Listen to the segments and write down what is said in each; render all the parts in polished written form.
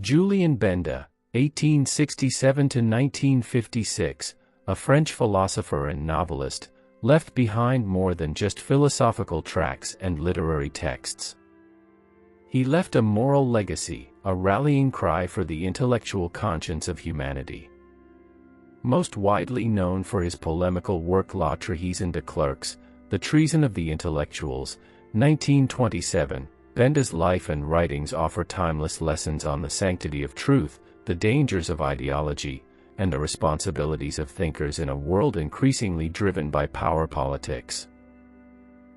Julien Benda, 1867–1956, a French philosopher and novelist, left behind more than just philosophical tracts and literary texts. He left a moral legacy, a rallying cry for the intellectual conscience of humanity. Most widely known for his polemical work La Trahison de Clercs, The Treason of the Intellectuals, 1927, Benda's life and writings offer timeless lessons on the sanctity of truth, the dangers of ideology, and the responsibilities of thinkers in a world increasingly driven by power politics.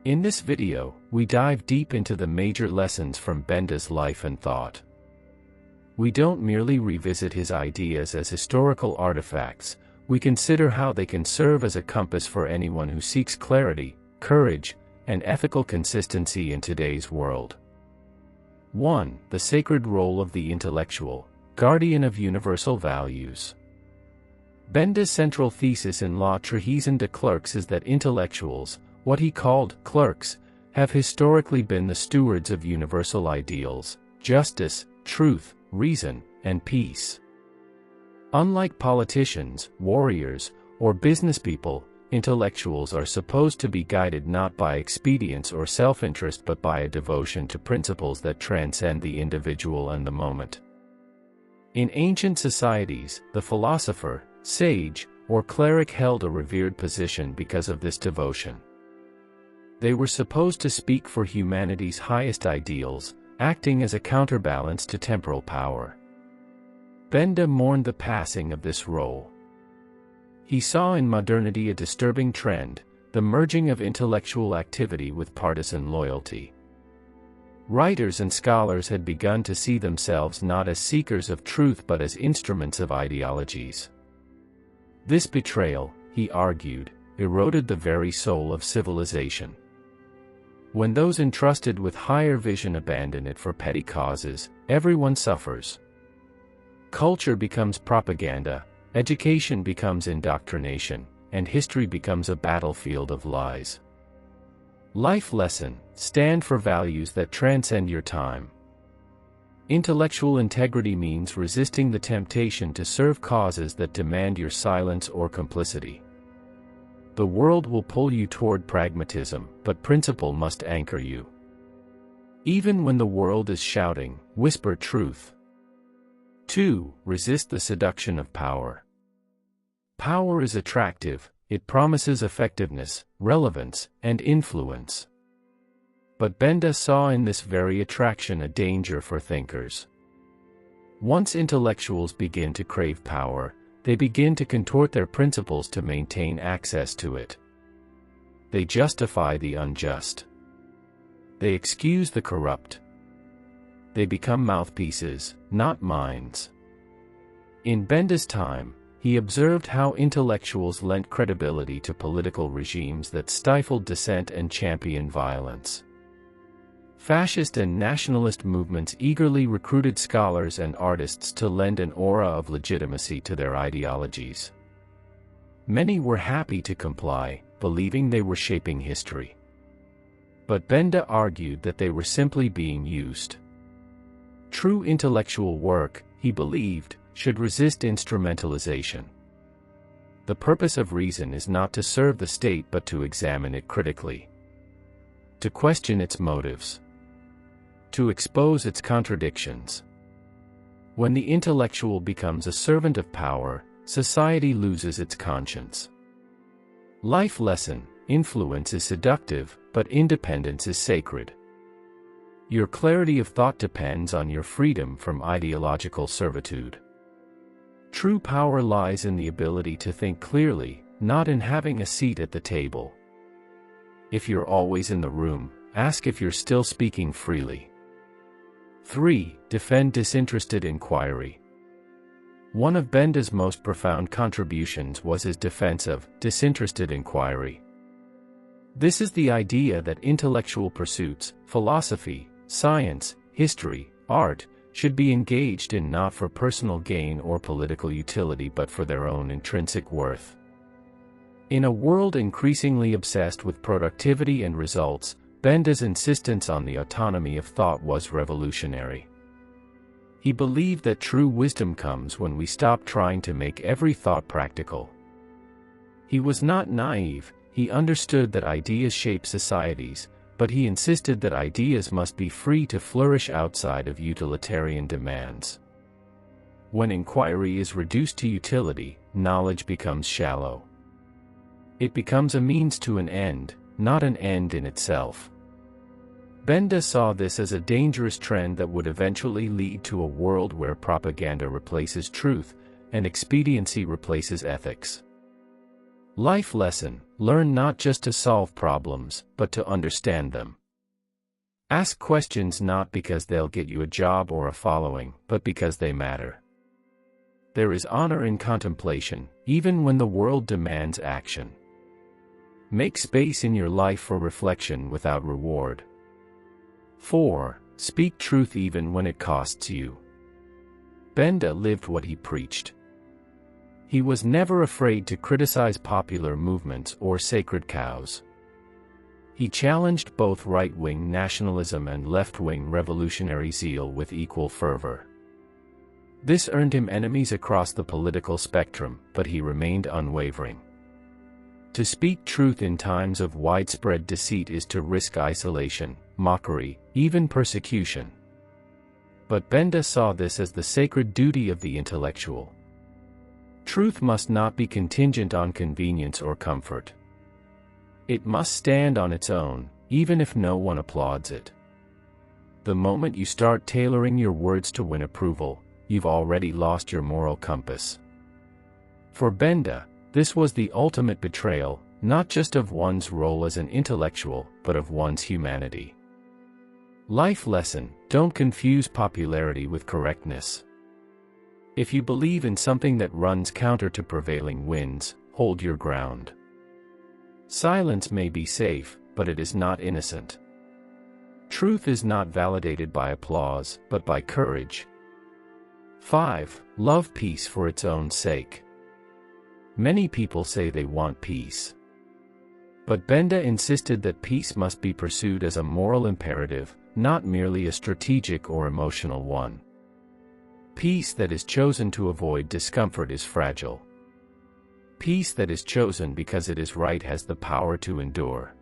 In this video, we dive deep into the major lessons from Benda's life and thought. We don't merely revisit his ideas as historical artifacts, we consider how they can serve as a compass for anyone who seeks clarity, courage, and ethical consistency in today's world. 1. The sacred role of the intellectual, guardian of universal values. Benda's central thesis in La Trahison de Clercs is that intellectuals, what he called clerks, have historically been the stewards of universal ideals, justice, truth, reason, and peace. Unlike politicians, warriors, or businesspeople, intellectuals are supposed to be guided not by expedience or self-interest but by a devotion to principles that transcend the individual and the moment. In ancient societies, the philosopher, sage, or cleric held a revered position because of this devotion. They were supposed to speak for humanity's highest ideals, acting as a counterbalance to temporal power. Benda mourned the passing of this role. He saw in modernity a disturbing trend, the merging of intellectual activity with partisan loyalty. Writers and scholars had begun to see themselves not as seekers of truth but as instruments of ideologies. This betrayal, he argued, eroded the very soul of civilization. When those entrusted with higher vision abandon it for petty causes, everyone suffers. Culture becomes propaganda, education becomes indoctrination, and history becomes a battlefield of lies. Life lesson: stand for values that transcend your time. Intellectual integrity means resisting the temptation to serve causes that demand your silence or complicity. The world will pull you toward pragmatism, but principle must anchor you. Even when the world is shouting, whisper truth. 2. Resist the seduction of power. Power is attractive, it promises effectiveness, relevance, and influence. But Benda saw in this very attraction a danger for thinkers. Once intellectuals begin to crave power, they begin to contort their principles to maintain access to it. They justify the unjust. They excuse the corrupt. They become mouthpieces, not minds. In Benda's time, he observed how intellectuals lent credibility to political regimes that stifled dissent and championed violence. Fascist and nationalist movements eagerly recruited scholars and artists to lend an aura of legitimacy to their ideologies. Many were happy to comply, believing they were shaping history. But Benda argued that they were simply being used. True intellectual work, he believed, should resist instrumentalization. The purpose of reason is not to serve the state but to examine it critically. To question its motives. To expose its contradictions. When the intellectual becomes a servant of power, society loses its conscience. Life lesson: influence is seductive, but independence is sacred. Your clarity of thought depends on your freedom from ideological servitude. True power lies in the ability to think clearly, not in having a seat at the table. If you're always in the room, ask if you're still speaking freely. 3. Defend disinterested inquiry. One of Benda's most profound contributions was his defense of disinterested inquiry. This is the idea that intellectual pursuits, philosophy, science, history, art, should be engaged in not for personal gain or political utility but for their own intrinsic worth. In a world increasingly obsessed with productivity and results, Benda's insistence on the autonomy of thought was revolutionary. He believed that true wisdom comes when we stop trying to make every thought practical. He was not naive, he understood that ideas shape societies, but he insisted that ideas must be free to flourish outside of utilitarian demands. When inquiry is reduced to utility, knowledge becomes shallow. It becomes a means to an end, not an end in itself. Benda saw this as a dangerous trend that would eventually lead to a world where propaganda replaces truth, and expediency replaces ethics. Life lesson: learn not just to solve problems, but to understand them. Ask questions not because they'll get you a job or a following, but because they matter. There is honor in contemplation, even when the world demands action. Make space in your life for reflection without reward. 4. Speak truth even when it costs you. Benda lived what he preached. He was never afraid to criticize popular movements or sacred cows. He challenged both right-wing nationalism and left-wing revolutionary zeal with equal fervor. This earned him enemies across the political spectrum, but he remained unwavering. To speak truth in times of widespread deceit is to risk isolation, mockery, even persecution. But Benda saw this as the sacred duty of the intellectual. Truth must not be contingent on convenience or comfort. It must stand on its own, even if no one applauds it. The moment you start tailoring your words to win approval, you've already lost your moral compass. For Benda, this was the ultimate betrayal, not just of one's role as an intellectual, but of one's humanity. Life lesson: don't confuse popularity with correctness. If you believe in something that runs counter to prevailing winds, hold your ground. Silence may be safe, but it is not innocent. Truth is not validated by applause, but by courage. 5. Love peace for its own sake. Many people say they want peace. But Benda insisted that peace must be pursued as a moral imperative, not merely a strategic or emotional one. Peace that is chosen to avoid discomfort is fragile. Peace that is chosen because it is right has the power to endure.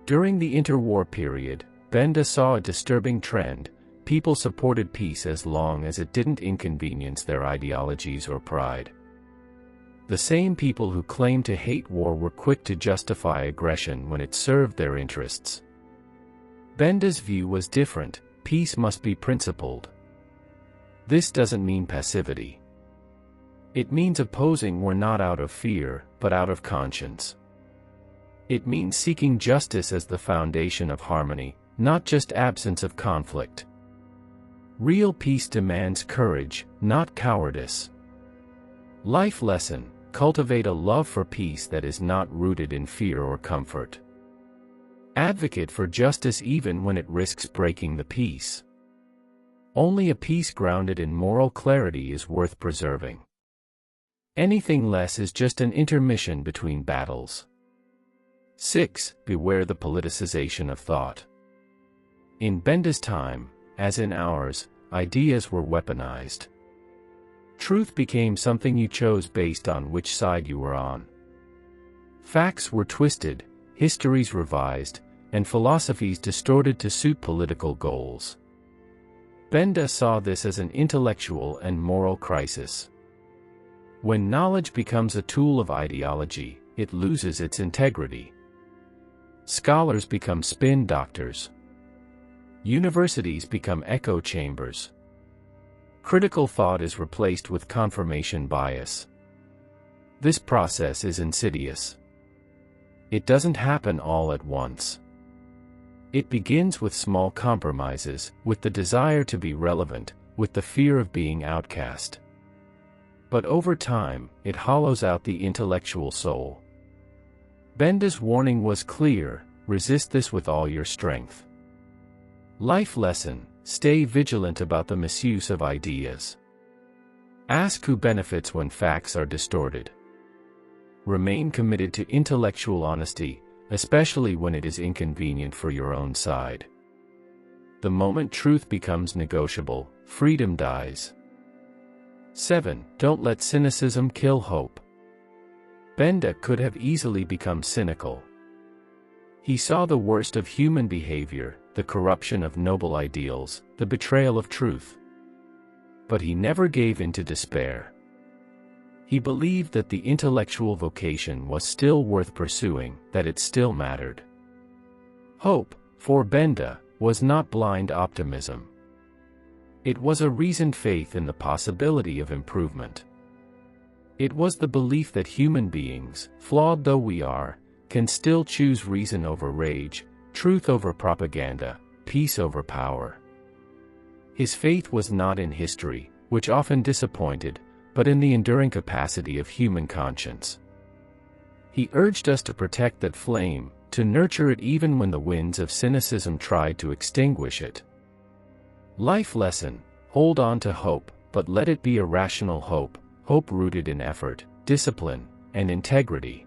During the interwar period, Benda saw a disturbing trend: people supported peace as long as it didn't inconvenience their ideologies or pride. The same people who claimed to hate war were quick to justify aggression when it served their interests. Benda's view was different: peace must be principled. This doesn't mean passivity. It means opposing war not out of fear, but out of conscience. It means seeking justice as the foundation of harmony, not just absence of conflict. Real peace demands courage, not cowardice. Life lesson: cultivate a love for peace that is not rooted in fear or comfort. Advocate for justice even when it risks breaking the peace. Only a peace grounded in moral clarity is worth preserving. Anything less is just an intermission between battles. 6. Beware the politicization of thought. In Benda's time, as in ours, ideas were weaponized. Truth became something you chose based on which side you were on. Facts were twisted, histories revised, and philosophies distorted to suit political goals. Benda saw this as an intellectual and moral crisis. When knowledge becomes a tool of ideology, it loses its integrity. Scholars become spin doctors. Universities become echo chambers. Critical thought is replaced with confirmation bias. This process is insidious. It doesn't happen all at once. It begins with small compromises, with the desire to be relevant, with the fear of being outcast. But over time, it hollows out the intellectual soul. Benda's warning was clear: resist this with all your strength. Life lesson: stay vigilant about the misuse of ideas. Ask who benefits when facts are distorted. Remain committed to intellectual honesty, especially when it is inconvenient for your own side. The moment truth becomes negotiable, freedom dies. 7. Don't let cynicism kill hope. Benda could have easily become cynical. He saw the worst of human behavior, the corruption of noble ideals, the betrayal of truth. But he never gave in to despair. He believed that the intellectual vocation was still worth pursuing, that it still mattered. Hope, for Benda, was not blind optimism. It was a reasoned faith in the possibility of improvement. It was the belief that human beings, flawed though we are, can still choose reason over rage, truth over propaganda, peace over power. His faith was not in history, which often disappointed, but in the enduring capacity of human conscience. He urged us to protect that flame, to nurture it even when the winds of cynicism tried to extinguish it. Life lesson: hold on to hope, but let it be a rational hope, hope rooted in effort, discipline, and integrity.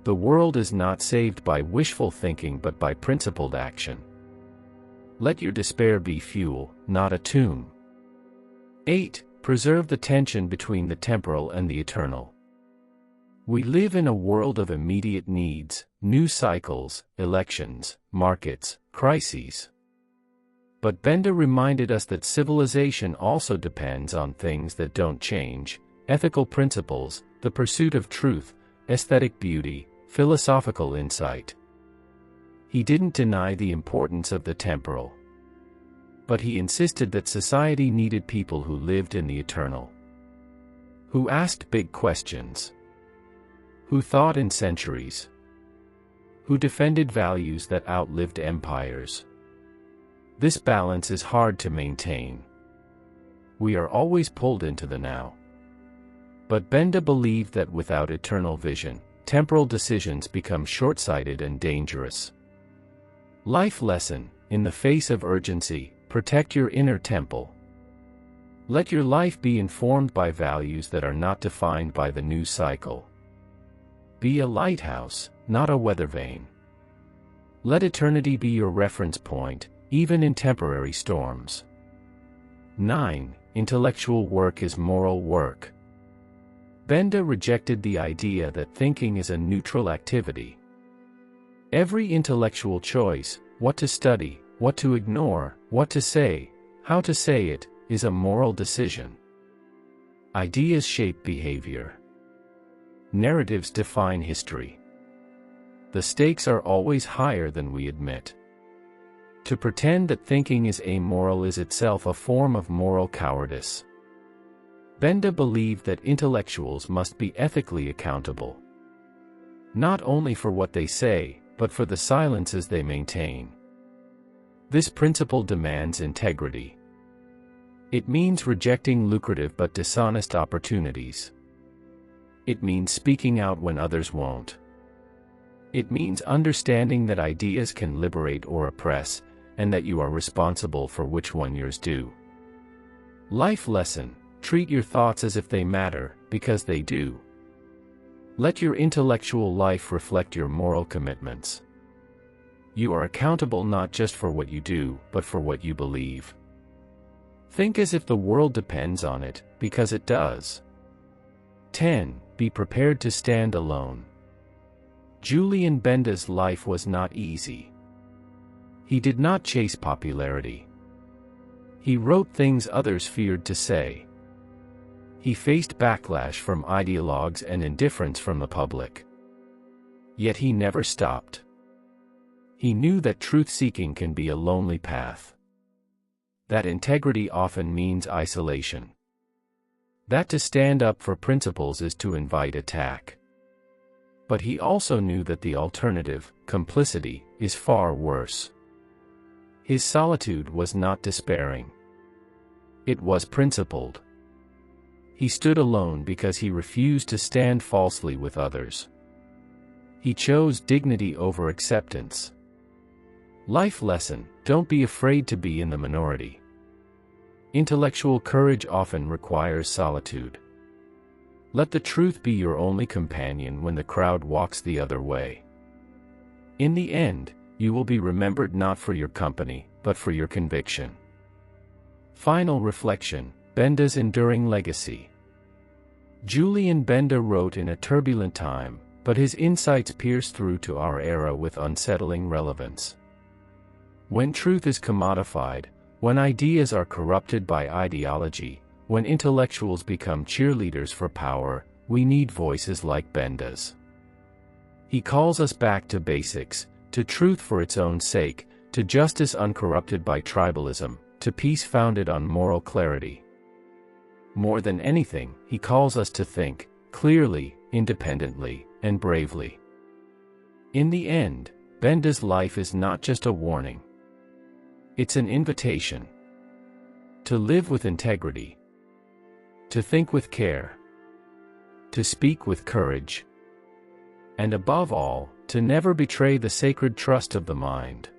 The world is not saved by wishful thinking but by principled action. Let your despair be fuel, not a tomb. 8. Preserve the tension between the temporal and the eternal. We live in a world of immediate needs, news cycles, elections, markets, crises. But Benda reminded us that civilization also depends on things that don't change: ethical principles, the pursuit of truth, aesthetic beauty, philosophical insight. He didn't deny the importance of the temporal. But he insisted that society needed people who lived in the eternal, who asked big questions, who thought in centuries, who defended values that outlived empires. This balance is hard to maintain. We are always pulled into the now. But Benda believed that without eternal vision, temporal decisions become short-sighted and dangerous. Life lesson: in the face of urgency, protect your inner temple. Let your life be informed by values that are not defined by the news cycle. Be a lighthouse, not a weather vane. Let eternity be your reference point, even in temporary storms. 9. Intellectual work is moral work. Benda rejected the idea that thinking is a neutral activity. Every intellectual choice, what to study, what to ignore, what to say, how to say it, is a moral decision. Ideas shape behavior. Narratives define history. The stakes are always higher than we admit. To pretend that thinking is amoral is itself a form of moral cowardice. Benda believed that intellectuals must be ethically accountable, not only for what they say, but for the silences they maintain. This principle demands integrity. It means rejecting lucrative but dishonest opportunities. It means speaking out when others won't. It means understanding that ideas can liberate or oppress, and that you are responsible for which one yours do. Life lesson: treat your thoughts as if they matter, because they do. Let your intellectual life reflect your moral commitments. You are accountable not just for what you do, but for what you believe. Think as if the world depends on it, because it does. 10. Be prepared to stand alone. Julien Benda's life was not easy. He did not chase popularity. He wrote things others feared to say. He faced backlash from ideologues and indifference from the public. Yet he never stopped. He knew that truth-seeking can be a lonely path. That integrity often means isolation. That to stand up for principles is to invite attack. But he also knew that the alternative, complicity, is far worse. His solitude was not despairing. It was principled. He stood alone because he refused to stand falsely with others. He chose dignity over acceptance. Life lesson: don't be afraid to be in the minority. Intellectual courage often requires solitude. Let the truth be your only companion when the crowd walks the other way. In the end, you will be remembered not for your company, but for your conviction. Final reflection: Benda's enduring legacy. Julien Benda wrote in a turbulent time, but his insights pierce through to our era with unsettling relevance. When truth is commodified, when ideas are corrupted by ideology, when intellectuals become cheerleaders for power, we need voices like Benda's. He calls us back to basics, to truth for its own sake, to justice uncorrupted by tribalism, to peace founded on moral clarity. More than anything, he calls us to think clearly, independently, and bravely. In the end, Benda's life is not just a warning. It's an invitation to live with integrity, to think with care, to speak with courage, and above all, to never betray the sacred trust of the mind.